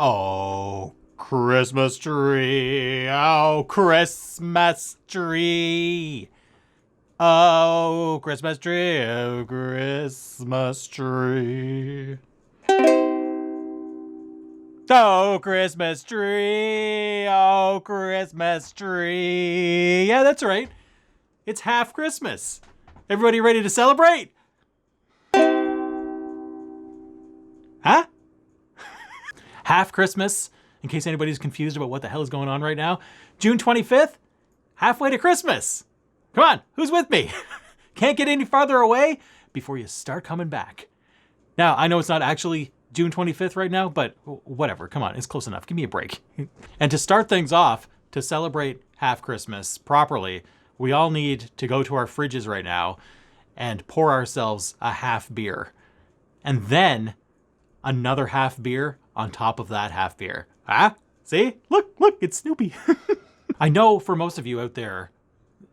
Oh, Christmas tree. Oh, Christmas tree. Oh, Christmas tree. Oh, Christmas tree. Oh, Christmas tree. Oh, Christmas tree. Yeah, that's right. It's half Christmas. Everybody ready to celebrate? Huh? Half Christmas, in case anybody's confused about what the hell is going on right now. June 25th, halfway to Christmas. Come on, who's with me? Can't get any farther away before you start coming back. Now, I know it's not actually June 25th right now, but whatever, come on, it's close enough. Give me a break. And to start things off, to celebrate half Christmas properly, we all need to go to our fridges right now and pour ourselves a half beer. And then another half beer on top of that half beer. Ah, see? Look, it's Snoopy. I know for most of you out there,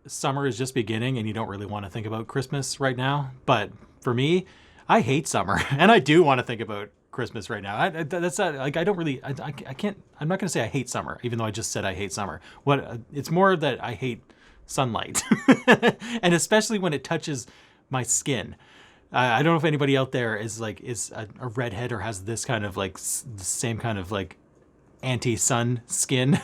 summer is just beginning and you don't really want to think about Christmas right now. But for me, I hate summer and I do want to think about Christmas right now. That's not, like, I don't really, I can't, I'm not going to say I hate summer, even though I just said I hate summer. It's more that I hate sunlight. And especially when it touches my skin. I don't know if anybody out there is a redhead or has this kind of the same kind of anti-sun skin,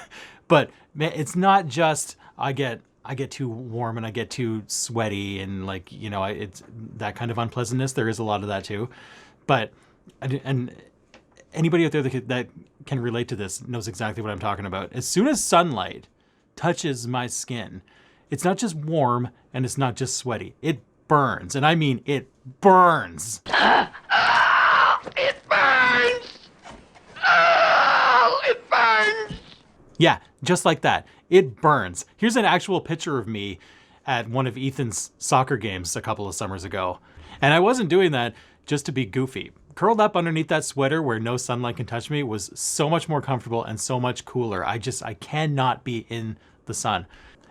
but man, it's not just I get too warm and I get too sweaty and it's that kind of unpleasantness. There is a lot of that too, but and anybody out there that can relate to this knows exactly what I'm talking about. As soon as sunlight touches my skin, it's not just warm and it's not just sweaty. It burns, and I mean it burns. Oh, it burns. Oh, it burns. Yeah, just like that. It burns. Here's an actual picture of me at one of Ethan's soccer games a couple of summers ago. And I wasn't doing that just to be goofy. Curled up underneath that sweater where no sunlight can touch me was so much more comfortable and so much cooler. I cannot be in the sun.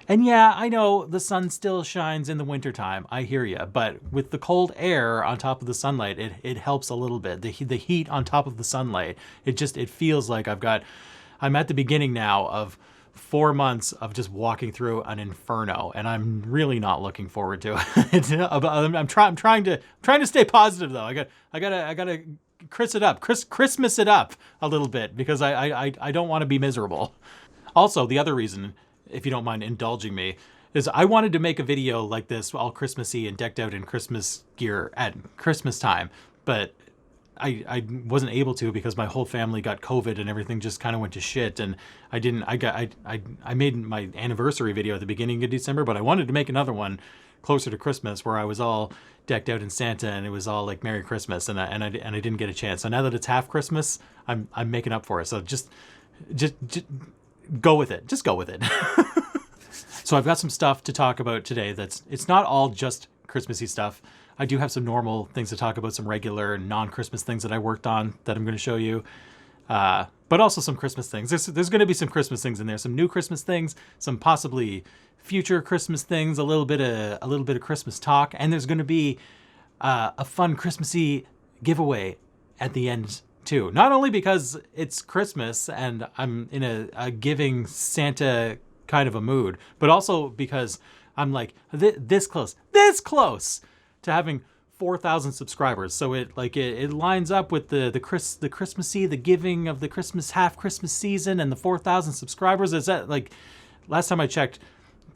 And yeah, I know the sun still shines in the wintertime. I hear you. But with the cold air on top of the sunlight, it helps a little bit. The heat on top of the sunlight, it feels like I'm at the beginning now of 4 months of just walking through an inferno, and I'm really not looking forward to it. I'm trying to stay positive though. I gotta Christmas it up a little bit because I don't want to be miserable. Also, the other reason, if you don't mind indulging me, is I wanted to make a video like this all Christmassy and decked out in Christmas gear at Christmas time, but I wasn't able to because my whole family got COVID and everything just kind of went to shit. And I made my anniversary video at the beginning of December, but I wanted to make another one closer to Christmas where I was all decked out in Santa and it was all like Merry Christmas, and I didn't get a chance. So now that it's half Christmas, I'm making up for it. So just go with it. Just go with it. So I've got some stuff to talk about today it's not all just Christmassy stuff. I do have some normal things to talk about, some regular non-Christmas things that I worked on that I'm going to show you. But also some Christmas things. There's going to be some Christmas things in there, some new Christmas things, some possibly future Christmas things, a little bit of Christmas talk, and there's going to be a fun Christmassy giveaway at the end too. Not only because it's Christmas and I'm in a giving Santa kind of a mood, but also because I'm like this close to having 4,000 subscribers. So it lines up with the Christmassy, the giving of the half Christmas season, and the 4,000 subscribers. Is that last time I checked,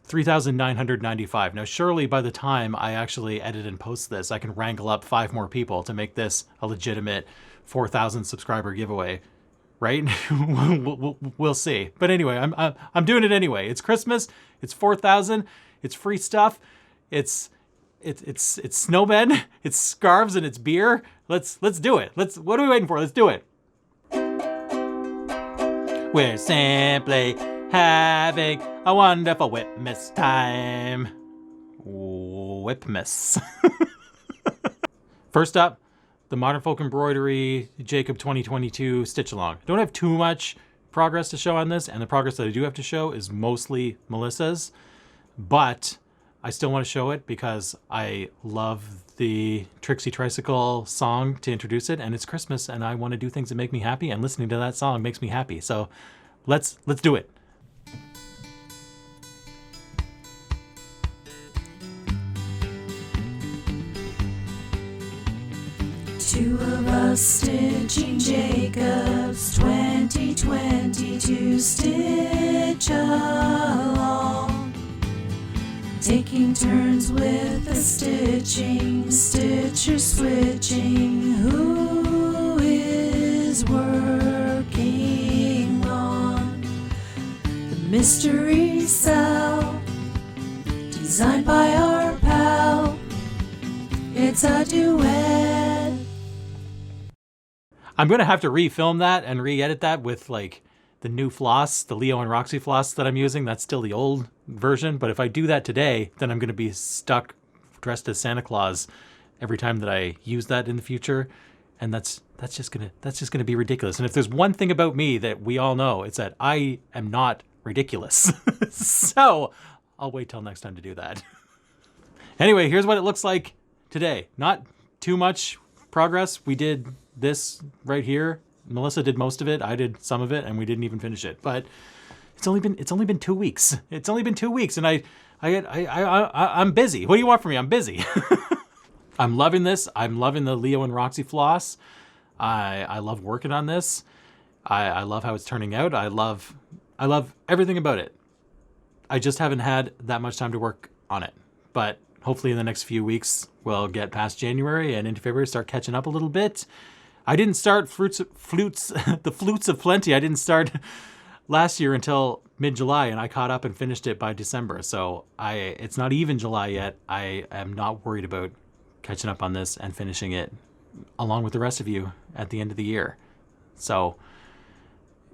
3,995. Now surely by the time I actually edit and post this, I can wrangle up 5 more people to make this a legitimate 4,000 subscriber giveaway, right? We'll see. But anyway, I'm doing it anyway. It's Christmas. It's 4,000. It's free stuff. It's snowmen. It's scarves and it's beer. Let's do it. What are we waiting for? Let's do it. We're simply having a wonderful Whipmas time. Whipmas. First up, the Modern Folk Embroidery Jacob 2022 Stitch Along. Don't have too much progress to show on this, and the progress that I do have to show is mostly Melissa's, but I still want to show it because I love the Trixie Tricycle song to introduce it, and it's Christmas, and I want to do things that make me happy, and listening to that song makes me happy. So let's do it. Two of us stitching Jacob's 2022 stitch along, taking turns with the stitching, stitcher switching. Who is working on the mystery cell, designed by our pal? It's a duet. I'm going to have to refilm that and re-edit that with like the new floss, the Leo and Roxy floss that I'm using. That's still the old version. But if I do that today, then I'm going to be stuck dressed as Santa Claus every time that I use that in the future. And that's just going to be ridiculous. And if there's one thing about me that we all know, it's that I am not ridiculous. So I'll wait till next time to do that. Anyway, here's what it looks like today. Not too much progress. We did this right here. Melissa did most of it. I did some of it, and we didn't even finish it. But it's only been 2 weeks. It's only been 2 weeks, and I'm busy. What do you want from me? I'm busy. I'm loving this. I'm loving the Leo and Roxy floss. I love working on this. I love how it's turning out. I love everything about it. I just haven't had that much time to work on it. But hopefully in the next few weeks, we'll get past January and into February, start catching up a little bit. I didn't start the Flutes of Plenty. I didn't start last year until mid-July, and I caught up and finished it by December. So it's not even July yet. I am not worried about catching up on this and finishing it along with the rest of you at the end of the year. So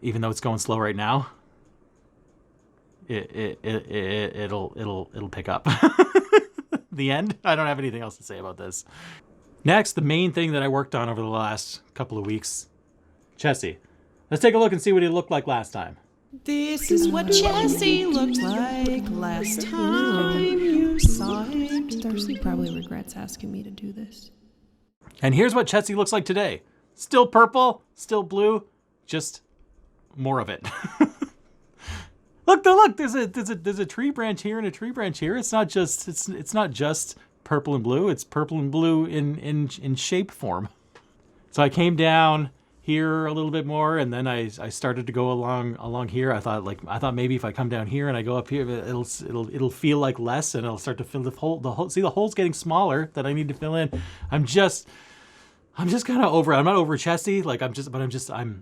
even though it's going slow right now, it'll pick up. The end. I don't have anything else to say about this. Next, the main thing that I worked on over the last couple of weeks, Chessie. Let's take a look and see what he looked like last time. This is what Chessie looked like last time you saw it. Darcy probably regrets asking me to do this. And here's what Chessie looks like today. Still purple, still blue, just more of it. Look! There's a tree branch here and a tree branch here. It's not just purple and blue. It's purple and blue in shape form. So I came down here a little bit more, and then I started to go along here. I thought maybe if I come down here and I go up here, it'll feel like less, and it'll start to fill the hole. See, the hole's getting smaller that I need to fill in. I'm just kind of over it. I'm not over Chessie.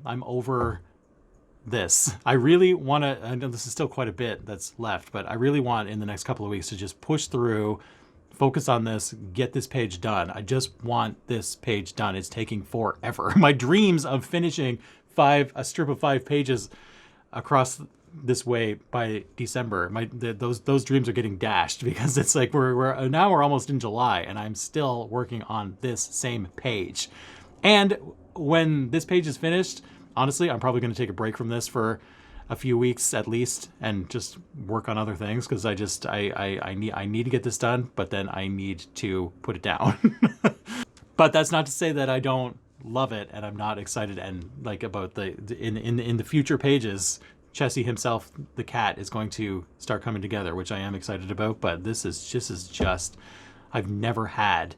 I'm over this. I really want to, I know this is still quite a bit that's left, but I really want in the next couple of weeks to just push through, focus on this, get this page done. I just want this page done. It's taking forever. My dreams of finishing a strip of 5 pages across this way by December, those dreams are getting dashed because it's like we're almost in July and I'm still working on this same page. And when this page is finished, honestly, I'm probably going to take a break from this for a few weeks at least and just work on other things because I need to get this done, but then I need to put it down. But that's not to say that I don't love it and I'm not excited and like about in the future pages, Chessie himself, the cat, is going to start coming together, which I am excited about. But this is just I've never had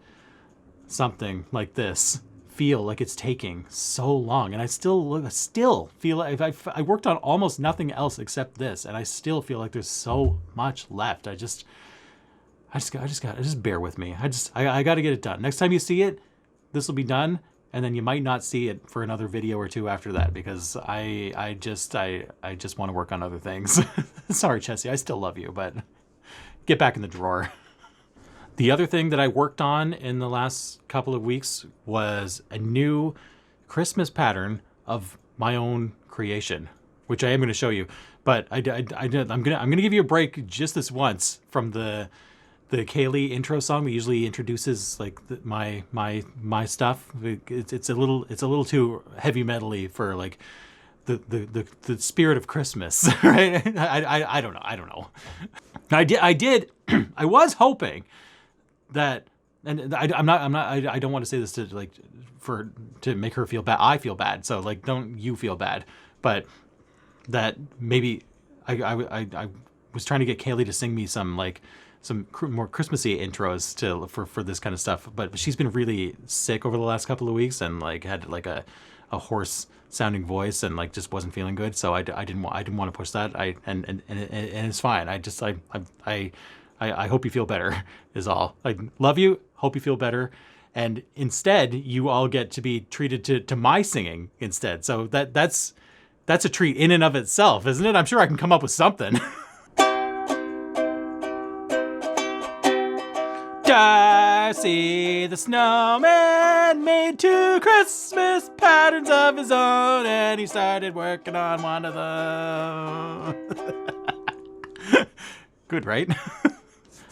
something like this feel like it's taking so long, and I still feel like I worked on almost nothing else except this, and I still feel like there's so much left. I just bear with me. I got to get it done. Next time you see it, this will be done, and then you might not see it for another video or two after that because I just want to work on other things. Sorry, Chessie, I still love you, but get back in the drawer. The other thing that I worked on in the last couple of weeks was a new Christmas pattern of my own creation, which I am going to show you. But I'm gonna give you a break just this once from the Kaylee intro song that usually introduces like my stuff. It's a little too heavy metal-y for like the spirit of Christmas, right? I don't know. I was hoping that, and I don't want to say this to like to make her feel bad. I feel bad, so like don't you feel bad, but that maybe I was trying to get Kaylee to sing me some more Christmassy intros for this kind of stuff, but she's been really sick over the last couple of weeks and like had like a hoarse sounding voice and like just wasn't feeling good, so I didn't want to push that. And it's fine. I hope you feel better is all. Like, love you, hope you feel better. And instead, you all get to be treated to my singing instead. So that's a treat in and of itself, isn't it? I'm sure I can come up with something. Darcy the snowman made 2 Christmas patterns of his own, and he started working on one of them. Good, right?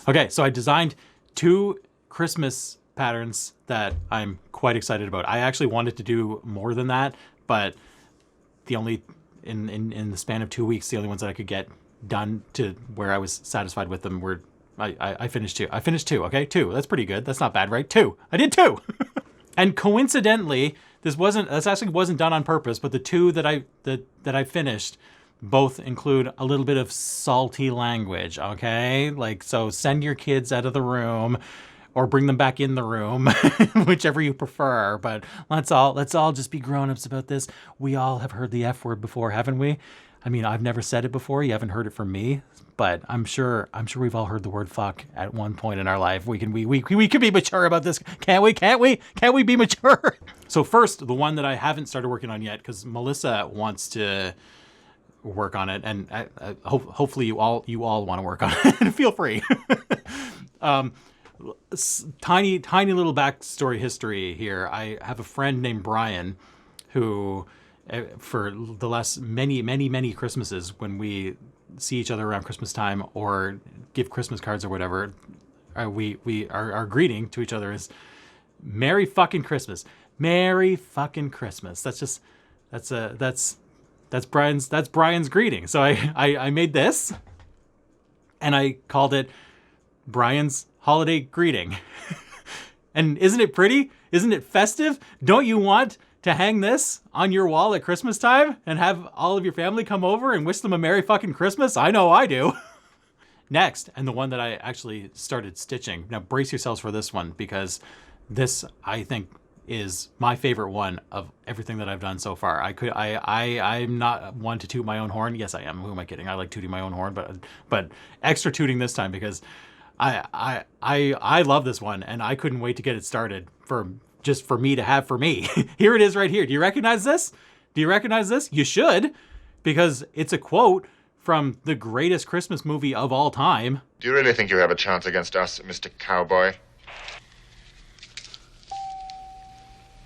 Okay, so I designed 2 Christmas patterns that I'm quite excited about. I actually wanted to do more than that, but the only in the span of 2 weeks, the only ones that I could get done to where I was satisfied with them were I finished 2. I finished 2. Okay, 2. That's pretty good. That's not bad, right? 2. I did 2. And coincidentally, this actually wasn't done on purpose, but the 2 that I finished both include a little bit of salty language, okay? Like, so send your kids out of the room or bring them back in the room, whichever you prefer. But let's all just be grown-ups about this. We all have heard the F word before, haven't we? I mean, I've never said it before. You haven't heard it from me, but I'm sure we've all heard the word fuck at one point in our life. We can be mature about this. Can't we? Can't we be mature? So first, the one that I haven't started working on yet, because Melissa wants to work on it, and hopefully you all want to work on it. Feel free. Tiny little backstory history here. I have a friend named Brian who, for the last many Christmases, when we see each other around Christmas time or give Christmas cards or whatever, our greeting to each other is Merry fucking Christmas. Merry fucking Christmas. That's Brian's greeting. So I made this and I called it Brian's holiday greeting. And isn't it pretty? Isn't it festive? Don't you want to hang this on your wall at Christmas time and have all of your family come over and wish them a Merry fucking Christmas? I know I do. Next, and the one that I actually started stitching. Now brace yourselves for this one, because this, I think, is my favorite one of everything that I've done so far. I'm not one to toot my own horn. Yes, I am. Who am I kidding? I like tooting my own horn, but extra tooting this time because I love this one and I couldn't wait to get it started for me to have for me. Here it is right here. Do you recognize this? You should, because it's a quote from the greatest Christmas movie of all time. Do you really think you have a chance against us, Mr. Cowboy?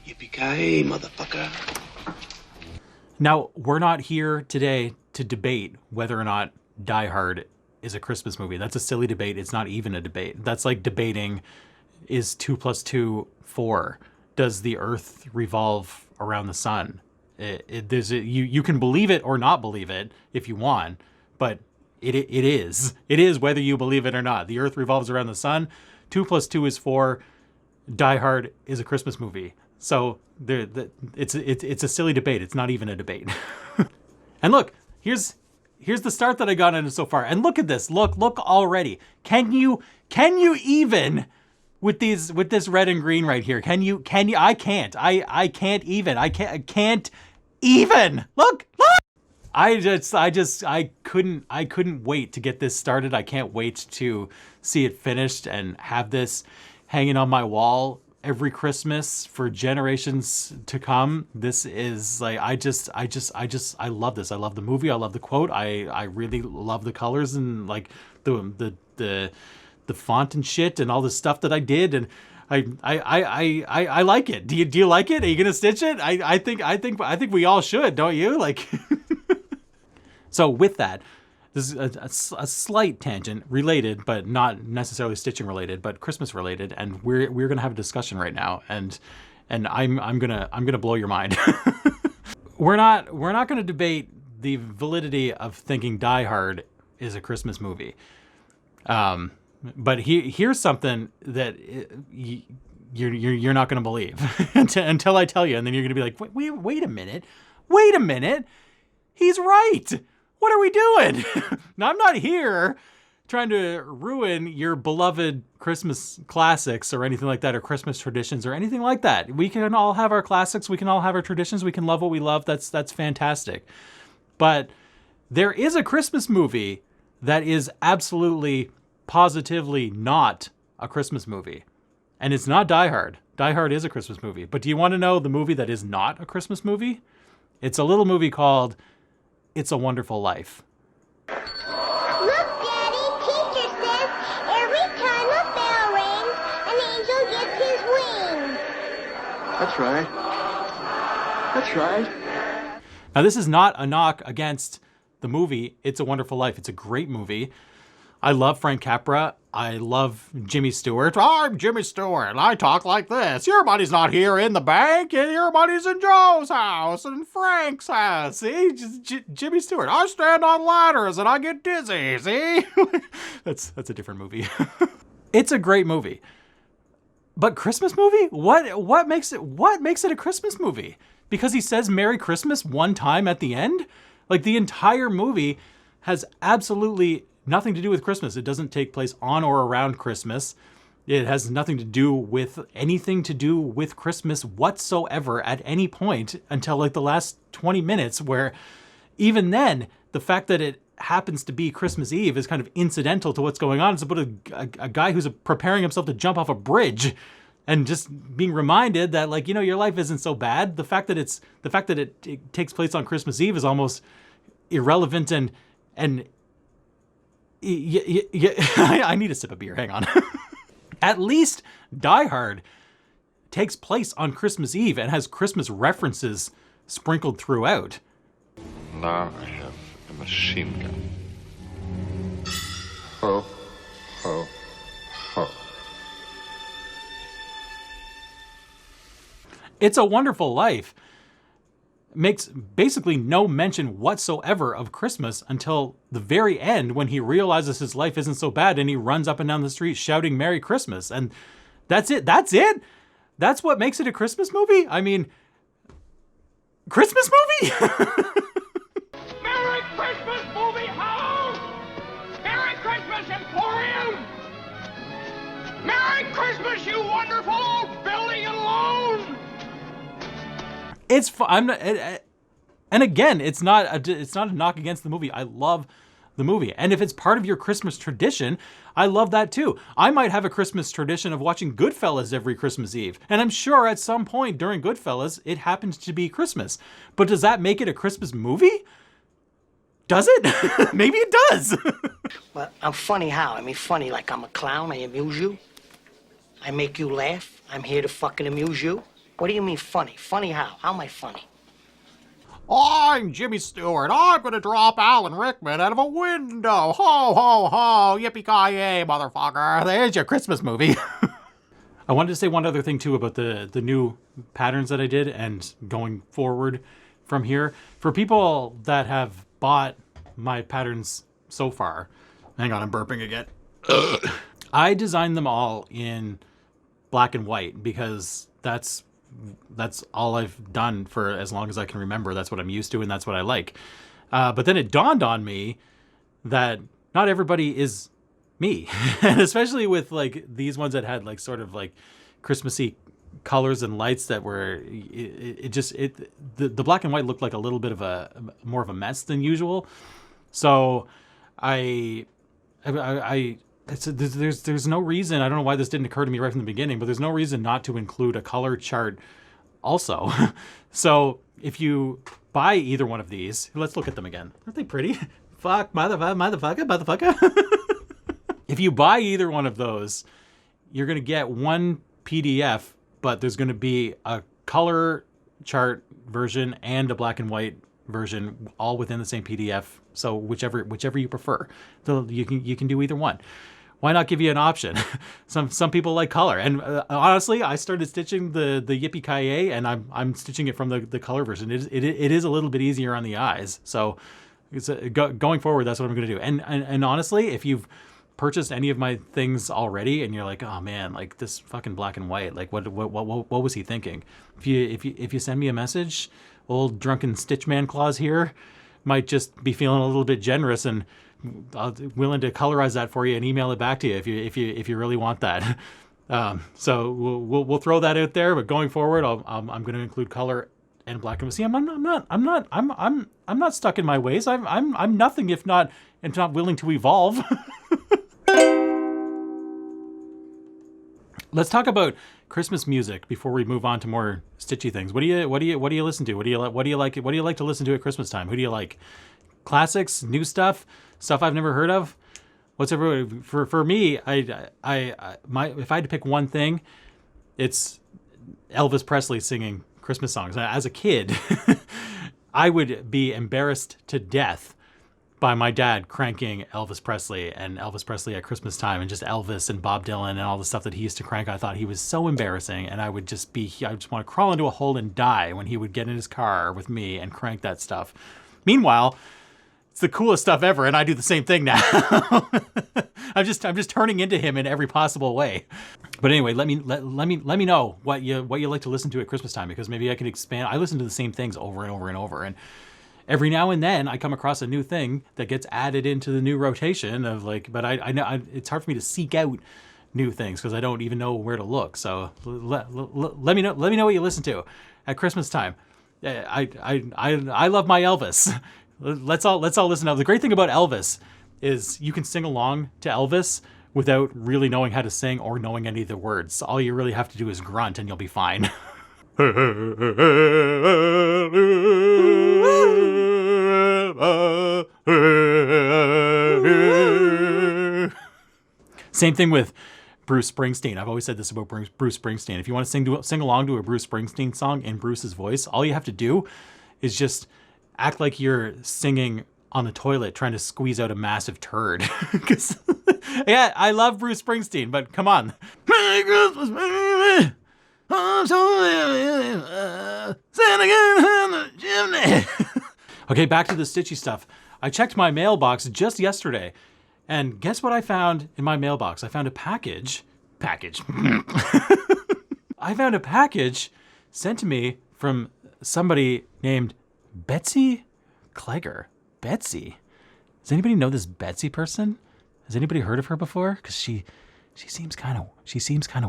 Yippee-ki-yay, motherfucker. Now, we're not here today to debate whether or not Die Hard is a Christmas movie. That's a silly debate. It's not even a debate. That's like debating, is 2 + 2 4? Does the earth revolve around the sun? You can believe it or not believe it if you want, but it is. It is whether you believe it or not. The earth revolves around the sun. 2 + 2 is 4. Die Hard is a Christmas movie. So it's a silly debate. It's not even a debate. And look, here's the start that I got on it so far. And look at this. Look already. Can you even with this red and green right here? Can you? I can't. I can't even. I can't even. Look. I couldn't wait to get this started. I can't wait to see it finished and have this hanging on my wall every Christmas for generations to come. This is like, I love this. I love the movie. I love the quote. I really love the colors and like the font and shit and all the stuff that I did. And I like it. Do you like it? Are you gonna stitch it? I think we all should, don't you? Like, so with that, this is a slight tangent related, but not necessarily stitching related, but Christmas related. And we're gonna have a discussion right now, and I'm gonna blow your mind. we're not going to debate the validity of thinking Die Hard is a Christmas movie. But here's something that you're not going to believe until I tell you, and then you're going to be like, wait a minute, he's right. What are we doing? Now, I'm not here trying to ruin your beloved Christmas classics or anything like that, or Christmas traditions or anything like that. We can all have our classics. We can all have our traditions. We can love what we love. That's fantastic. But there is a Christmas movie that is absolutely, positively not a Christmas movie. And it's not Die Hard. Die Hard is a Christmas movie. But do you want to know the movie that is not a Christmas movie? It's a little movie called It's a Wonderful Life. Look, Daddy, teacher says every time a bell rings, an angel gets his wings. That's right. That's right. Now, this is not a knock against the movie It's a Wonderful Life. It's a great movie. I love Frank Capra. I love Jimmy Stewart. I'm Jimmy Stewart, and I talk like this. Your money's not here in the bank, and your money's in Joe's house and Frank's house. See? Jimmy Stewart. I stand on ladders, and I get dizzy. See? That's a different movie. It's a great movie. But Christmas movie? What makes it a Christmas movie? Because he says Merry Christmas one time at the end? Like, the entire movie has absolutely nothing to do with Christmas. It doesn't take place on or around Christmas. It has nothing to do with anything to do with Christmas whatsoever at any point until like the last 20 minutes, where even then, the fact that it happens to be Christmas Eve is kind of incidental to what's going on. It's about a guy who's preparing himself to jump off a bridge and just being reminded that, like, you know, your life isn't so bad. The fact that it takes place on Christmas Eve is almost irrelevant and I need a sip of beer. Hang on. At least Die Hard takes place on Christmas Eve and has Christmas references sprinkled throughout. Now I have a machine gun. Ho, ho, ho. It's a Wonderful Life makes basically no mention whatsoever of Christmas until the very end, when he realizes his life isn't so bad and he runs up and down the street shouting Merry Christmas. And that's it. That's what makes it a Christmas movie? I mean, Christmas movie? Merry Christmas, movie house! Merry Christmas, Emporium! Merry Christmas, you wonderful old building and loan! It's I'm not, and again, it's not a knock against the movie. I love the movie, and if it's part of your Christmas tradition, I love that too. I might have a Christmas tradition of watching Goodfellas every Christmas Eve, and I'm sure at some point during Goodfellas it happens to be Christmas. But does that make it a Christmas movie? Does it? Maybe it does. Well, I'm funny how? I mean, funny like I'm a clown. I amuse you. I make you laugh. I'm here to fucking amuse you. What do you mean funny? Funny how? How am I funny? I'm Jimmy Stewart. I'm gonna drop Alan Rickman out of a window. Ho, ho, ho. Yippee-ki-yay, motherfucker. There's your Christmas movie. I wanted to say one other thing, too, about the new patterns that I did and going forward from here. For people that have bought my patterns so far, hang on, I'm burping again. I designed them all in black and white because that's all I've done for as long as I can remember. That's what I'm used to, and that's what I like. But then it dawned on me that not everybody is me, and especially with like these ones that had like sort of like Christmassy colors and lights that were the black and white looked like a little bit of more of a mess than usual. So there's no reason, I don't know why this didn't occur to me right from the beginning, but there's no reason not to include a color chart also. So if you buy either one of these, let's look at them again. Aren't they pretty? Fuck, motherfucker. If you buy either one of those, you're going to get one PDF, but there's going to be a color chart version and a black and white version all within the same PDF. So whichever you prefer, you can do either one. why not give you an option? Some people like color, and honestly, I started stitching the Yippee Kaye, and I'm stitching it from the color version. It is a little bit easier on the eyes, so it's going forward, that's what I'm going to do. And honestly, if you've purchased any of my things already, and you're like, oh man, like this fucking black and white, like what was he thinking? If you send me a message, old drunken Stitchman Claus here might just be feeling a little bit generous and willing to colorize that for you and email it back to you if you really want that. So we'll throw that out there. But going forward, I'm going to include color and black and white. See, I'm not stuck in my ways. I'm nothing if not willing to evolve. Let's talk about Christmas music before we move on to more stitchy things. What do you listen to? What do you like to listen to at Christmas time? Who do you like? Classics, new stuff I've never heard of. What's everybody for me? If I had to pick one thing, it's Elvis Presley singing Christmas songs. As a kid, I would be embarrassed to death by my dad cranking Elvis Presley at Christmas time, and just Elvis and Bob Dylan and all the stuff that he used to crank. I thought he was so embarrassing, and I just want to crawl into a hole and die when he would get in his car with me and crank that stuff. Meanwhile, it's the coolest stuff ever, and I do the same thing now. I'm just turning into him in every possible way. But anyway, let me know what you like to listen to at Christmas time, because maybe I can expand. I listen to the same things over and over and over, and every now and then I come across a new thing that gets added into the new rotation of like. But I know it's hard for me to seek out new things because I don't even know where to look. So let me know what you listen to at Christmas time. I love my Elvis. Let's all listen to Elvis. The great thing about Elvis is you can sing along to Elvis without really knowing how to sing or knowing any of the words. All you really have to do is grunt and you'll be fine. Same thing with Bruce Springsteen. I've always said this about Bruce Springsteen. If you want to sing along to a Bruce Springsteen song in Bruce's voice, all you have to do is just act like you're singing on the toilet trying to squeeze out a massive turd. Because yeah, I love Bruce Springsteen, but come on. Merry Christmas, baby. I'm so Santa on the chimney. Okay, back to the stitchy stuff. I checked my mailbox just yesterday, and guess what I found in my mailbox? I found a package. I found a package sent to me from somebody named Betsy Klegger. Betsy. Does anybody know this Betsy person? Has anybody heard of her before? Because she seems kind of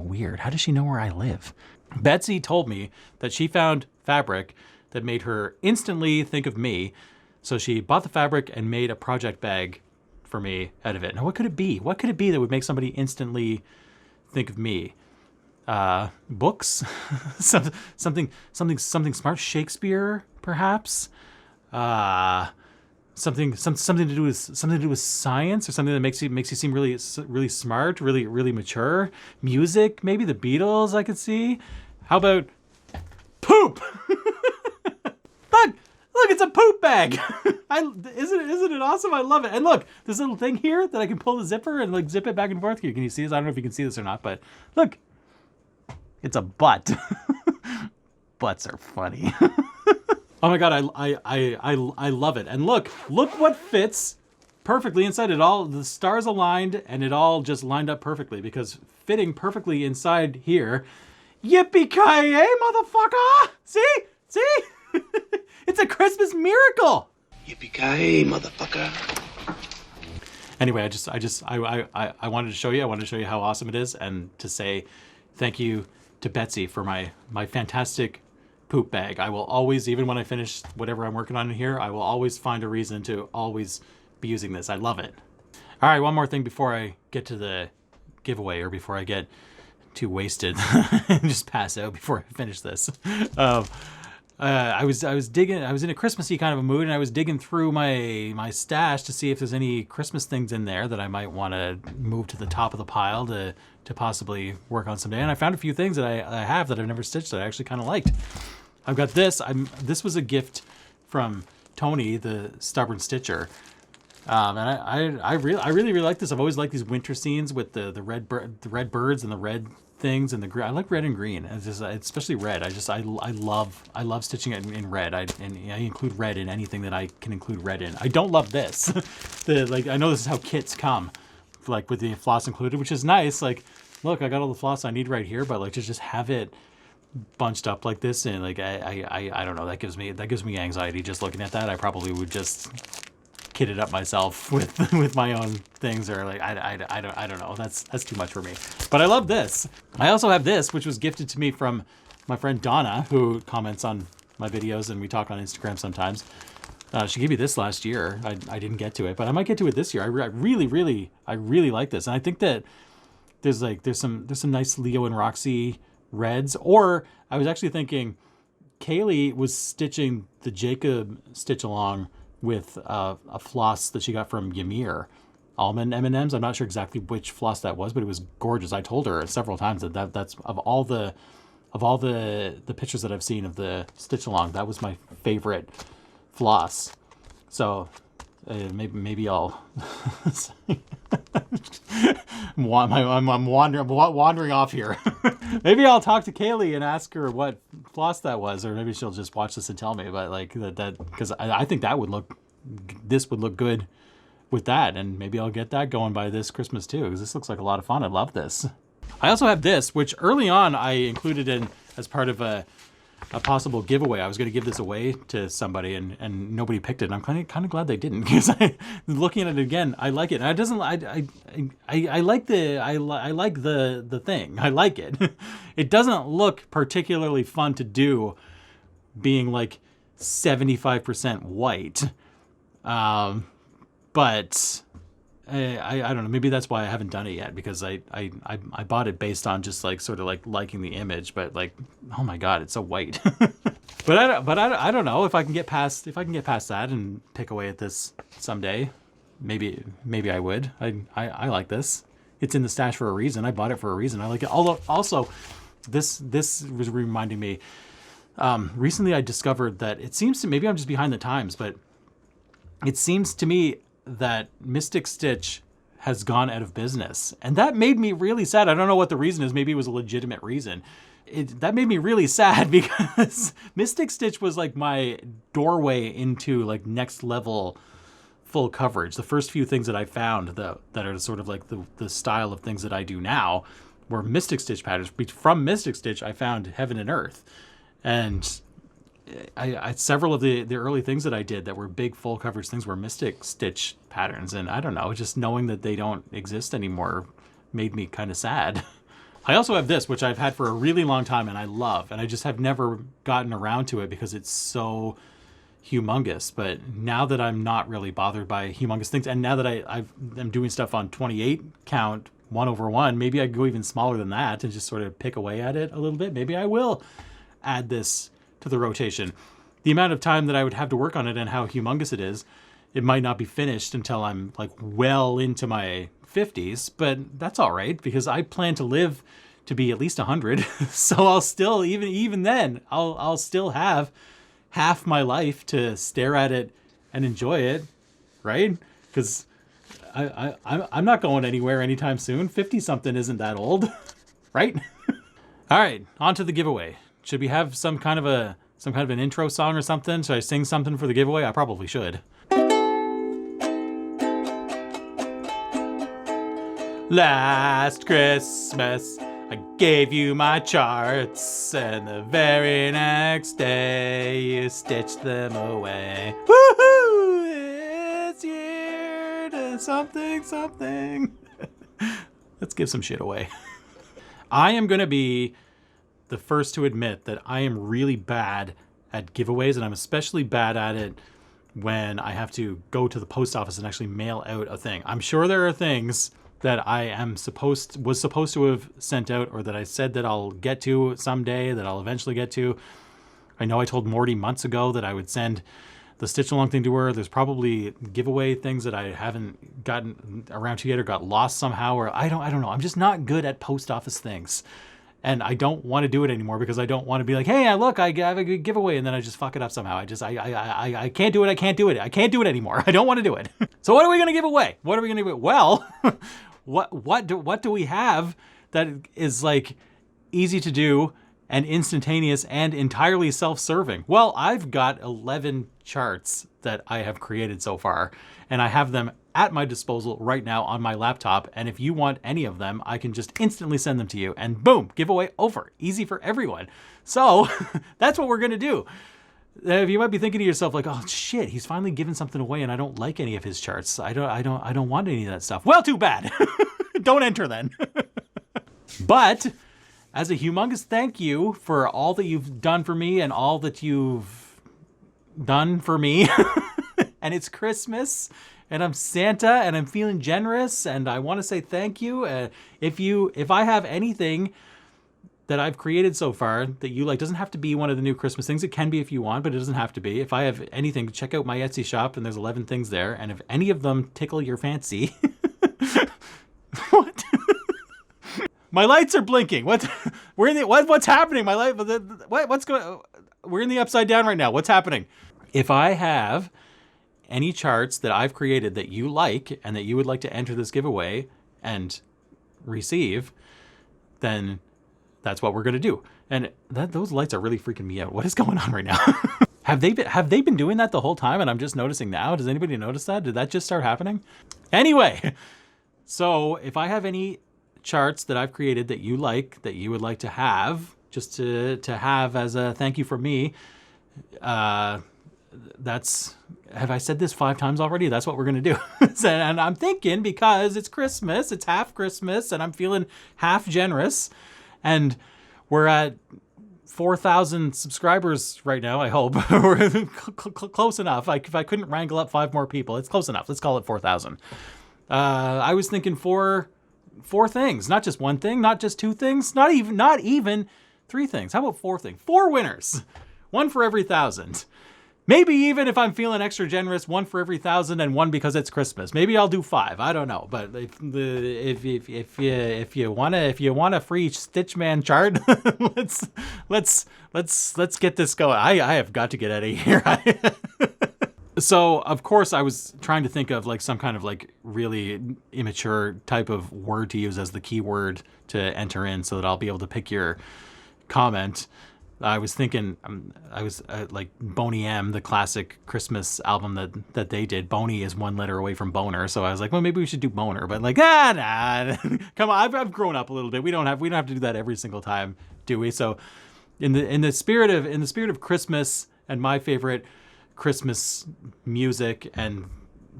weird. How does she know where I live? Betsy told me that she found fabric that made her instantly think of me. So she bought the fabric and made a project bag for me out of it. Now, what could it be? What could it be that would make somebody instantly think of me? Books? something smart. Shakespeare, perhaps? Something to do with science, or something that makes you seem really smart, really mature. Music, maybe the Beatles. I could see. How about poop? Look, it's a poop bag. Isn't it awesome? I love it. And look, this little thing here that I can pull the zipper and like zip it back and forth here. Can you see this? I don't know if you can see this or not, but look, it's a butt. Butts are funny. Oh my God, I love it. And look what fits perfectly inside it. All the stars aligned and it all just lined up perfectly, because fitting perfectly inside here. Yippee-ki-yay, motherfucker! See? It's a Christmas miracle. Yippee-ki-yay, motherfucker. Anyway, I wanted to show you. I wanted to show you how awesome it is, and to say thank you to Betsy for my fantastic poop bag. I will always, even when I finish whatever I'm working on in here, I will always find a reason to always be using this. I love it. All right, one more thing before I get to the giveaway, or before I get too wasted and just pass out before I finish this. I was in a Christmassy kind of a mood, and I was digging through my stash to see if there's any Christmas things in there that I might want to move to the top of the pile to possibly work on someday. And I found a few things that I have that I've never stitched that I actually kind of liked. I've got this. This was a gift from Tony, the stubborn stitcher. And I really like this. I've always liked these winter scenes with the red birds and the red things and the green. I like red and green. It's just, especially red. I love stitching it in red. I include red in anything that I can include red in. I don't love this. I know this is how kits come, like with the floss included, which is nice. Like, look, I got all the floss I need right here, but like to just have it bunched up like this, and like I don't know, that gives me anxiety just looking at that. I probably would just kit it up myself with my own things, or like I don't know. That's too much for me. But I love this. I also have this, which was gifted to me from my friend Donna, who comments on my videos and we talk on Instagram sometimes. She gave me this last year. I didn't get to it, but I might get to it this year. I really like this, and I think that there's some nice Leo and Roxy reds. Or I was actually thinking Kaylee was stitching the Jacob stitch along with a floss that she got from Ymir, almond M&Ms. I'm not sure exactly which floss that was, but it was gorgeous. I told her several times that's of all the pictures that I've seen of the stitch along, that was my favorite floss. So maybe I'll I'm wandering off here. Maybe I'll talk to Kaylee and ask her what floss that was, or maybe she'll just watch this and tell me. But like that because I think this would look good with that, and maybe I'll get that going by this Christmas too, because this looks like a lot of fun. I love this. I also have this, which early on I included in as part of a possible giveaway. I was going to give this away to somebody, and nobody picked it. And I'm kind of glad they didn't, because looking at it again, I like it. And it doesn't. I like the thing. I like it. It doesn't look particularly fun to do, being like 75% white. But I don't know. Maybe that's why I haven't done it yet, because I bought it based on just like sort of like liking the image, but like, oh my god, it's so white. but I don't know if I can get past that and pick away at this someday. Maybe I would. I like this. It's in the stash for a reason. I bought it for a reason. I like it. Although also, this was reminding me. Recently, I discovered that it seems to, maybe I'm just behind the times, but it seems to me that Mystic Stitch has gone out of business. And that made me really sad. I don't know what the reason is. Maybe it was a legitimate reason. That made me really sad, because Mystic Stitch was like my doorway into like next level full coverage. The first few things that I found that are sort of like the style of things that I do now were Mystic Stitch patterns. From Mystic Stitch, I found Heaven and Earth. And I several of the early things that I did that were big full coverage things were Mystic Stitch patterns, and I don't know, just knowing that they don't exist anymore made me kind of sad. I also have this, which I've had for a really long time and I love, and I just have never gotten around to it because it's so humongous. But now that I'm not really bothered by humongous things, and now that I'm doing stuff on 28 count 1/1, maybe I go even smaller than that and just sort of pick away at it a little bit. Maybe I will add this to the rotation. The amount of time that I would have to work on it and how humongous it is, it might not be finished until I'm like well into my 50s, but that's all right, because I plan to live to be at least 100. So I'll still, even then, I'll still have half my life to stare at it and enjoy it, right? Because I'm not going anywhere anytime soon. 50 something isn't that old, right? All right, on to the giveaway. Should we have some kind of an intro song or something? Should I sing something for the giveaway? I probably should. Last Christmas, I gave you my charts, and the very next day you stitched them away. Woohoo! It's year to something. Let's give some shit away. I am going to be the first to admit that I am really bad at giveaways, and I'm especially bad at it when I have to go to the post office and actually mail out a thing. I'm sure there are things that I was supposed to have sent out, or that I said that I'll get to someday, that I'll eventually get to. I know I told Morty months ago that I would send the stitch along thing to her. There's probably giveaway things that I haven't gotten around to yet, or got lost somehow, or I don't know. I'm just not good at post office things. And I don't want to do it anymore because I don't want to be like, hey, look, I have a good giveaway, and then I just fuck it up somehow. I can't do it. I can't do it. I can't do it anymore. I don't want to do it. So what are we going to give away? What are we going to give away? Well, what do we have that is like easy to do and instantaneous and entirely self-serving? Well, I've got 11 charts that I have created so far, and I have them at my disposal right now on my laptop. And if you want any of them, I can just instantly send them to you, and boom, giveaway over. Easy for everyone. So that's what we're gonna do. You might be thinking to yourself like, oh shit, he's finally given something away and I don't like any of his charts. I don't want any of that stuff. Well, too bad. Don't enter then. But as a humongous thank you for all that you've done for me and all that you've done for me, and it's Christmas, and I'm Santa, and I'm feeling generous, and I want to say thank you. If I have anything that I've created so far that you like, doesn't have to be one of the new Christmas things. It can be if you want, but it doesn't have to be. If I have anything, check out my Etsy shop, and there's 11 things there. And if any of them tickle your fancy, what? My lights are blinking. What's happening? My light. What's going? We're in the upside down right now. What's happening? If I have any charts that I've created that you like and that you would like to enter this giveaway and receive, then that's what we're going to do. And those lights are really freaking me out. What is going on right now? Have they been doing that the whole time and I'm just noticing now? Does anybody notice that? Did that just start happening? Anyway, so if I have any charts that I've created that you like, that you would like to have, just to have as a thank you from me, have I said this 5 times already? That's what we're going to do. And I'm thinking, because it's Christmas, it's half Christmas, and I'm feeling half generous, and we're at 4,000 subscribers right now, I hope. We're close enough. If I couldn't wrangle up 5 more people, it's close enough. Let's call it 4,000. I was thinking four things, not just one thing, not just 2 things, not even 3 things. How about 4 things? 4 winners. 1 for every 1,000. Maybe even if I'm feeling extra generous, 1 for every 1,000 and 1 because it's Christmas. Maybe I'll do 5. I don't know. But if you want a free Stitchman chart, let's get this going. I have got to get out of here. So of course I was trying to think of like some kind of like really immature type of word to use as the keyword to enter in so that I'll be able to pick your comment. I was thinking, like Boney M, the classic Christmas album that they did. Boney is 1 letter away from boner, so I was like, well, maybe we should do boner. But like, nah, come on, I've grown up a little bit. We don't have to do that every single time, do we? So, in the spirit of Christmas and my favorite Christmas music, and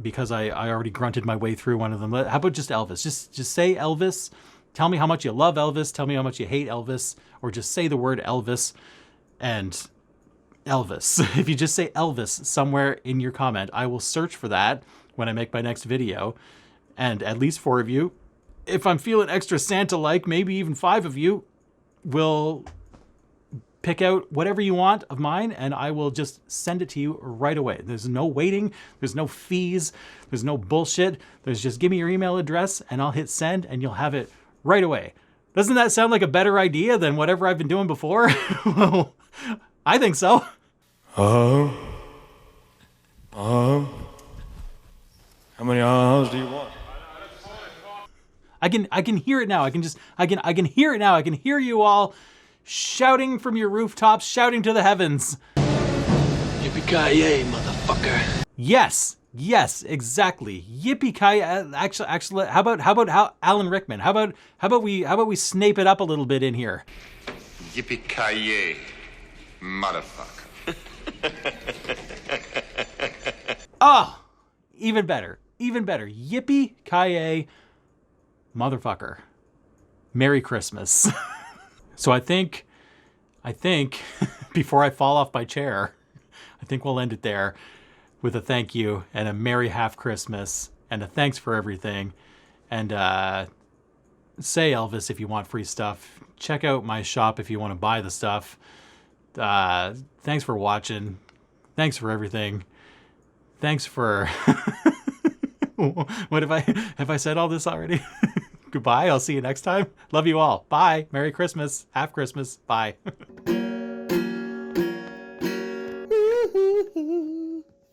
because I already grunted my way through one of them, how about just Elvis? Just say Elvis. Tell me how much you love Elvis. Tell me how much you hate Elvis. Or just say the word Elvis and Elvis. If you just say Elvis somewhere in your comment, I will search for that when I make my next video. And at least 4 of you, if I'm feeling extra Santa-like, maybe even 5 of you will pick out whatever you want of mine, and I will just send it to you right away. There's no waiting. There's no fees. There's no bullshit. There's just give me your email address, and I'll hit send, and you'll have it right away. Doesn't that sound like a better idea than whatever I've been doing before? Well, I think so. How many do you want? I can hear it now. I can hear it now. I can hear you all shouting from your rooftops, shouting to the heavens. Yippee-ki-yay, motherfucker. Yes, exactly. Yippee-ki-yay. Actually, how about Alan Rickman? How about we snape it up a little bit in here? Yippee-ki-yay, motherfucker. Oh, even better. Yippee-ki-yay, motherfucker. Merry Christmas. So I think before I fall off my chair, I think we'll end it there with a thank you and a merry half Christmas and a thanks for everything. And say Elvis if you want free stuff. Check out my shop if you want to buy the stuff. Thanks for watching. Thanks for everything. Thanks for... What have I said all this already? Goodbye. I'll see you next time. Love you all. Bye. Merry Christmas. Half Christmas. Bye.